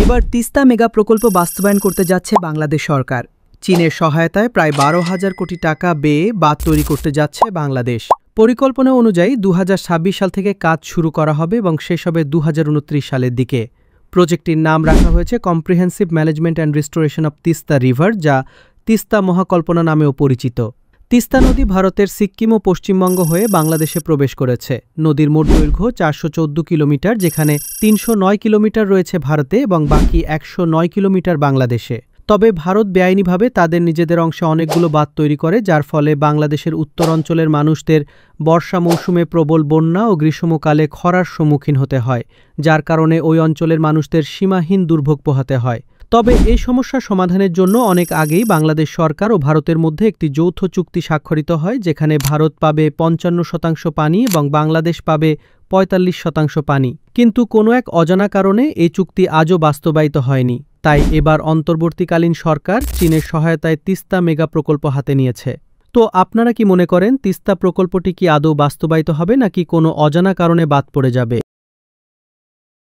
এবার তিস্তা মেগা প্রকল্প বাস্তবায়ন করতে যাচ্ছে বাংলাদেশ সরকার। চীনের সহায়তায় প্রায় 12,000 কোটি টাকা ব্যয়ে বাঁধ তৈরি করতে যাচ্ছে বাংলাদেশ। পরিকল্পনা অনুযায়ী 2026 সাল থেকে কাজ শুরু করা হবে এবং শেষ হবে 2029 সালের দিকে। প্রজেক্টটির নাম রাখা হয়েছে comprehensive management and restoration of Teesta river, যা তিস্তা মহাকল্পনা নামেও পরিচিত। তিস্তা নদী ভারতের সিক্কিম ও পশ্চিমবঙ্গ হয়ে বাংলাদেশে প্রবেশ করেছে। নদীর মোট দৈর্ঘ্য 414 কিলোমিটার, যেখানে 309 কিলোমিটার রয়েছে ভারতে এবং বাকি 109 কিলোমিটার বাংলাদেশে। তবে ভারত বেআইনিভাবে তাদের নিজেদের অংশে অনেকগুলো বাঁধ তৈরি করে, যার ফলে বাংলাদেশের উত্তর অঞ্চলের মানুষদের বর্ষা মৌসুমে প্রবল বন্যা ও গ্রীষ্মকালে খরার সম্মুখীন হতে হয়, যার কারণে ওই অঞ্চলের মানুষদের সীমাহীন দুর্ভোগ পোহাতে হয়। তবে এই সমস্যা সমাধানের জন্য অনেক আগেই বাংলাদেশ সরকার ও ভারতের মধ্যে একটি যৌথ চুক্তি স্বাক্ষরিত হয়, যেখানে ভারত পাবে 55% পানি এবং বাংলাদেশ পাবে 45% পানি। কিন্তু কোনো এক অজানা কারণে এই চুক্তি আজও বাস্তবায়িত হয়নি। তাই এবার অন্তর্বর্তীকালীন সরকার চীনের সহায়তায় তিস্তা মেগা প্রকল্প হাতে নিয়েছে। তো আপনারা কি মনে করেন, তিস্তা প্রকল্পটি কি আদৌ বাস্তবায়িত হবে নাকি কোনো অজানা কারণে বাদ পড়ে যাবে?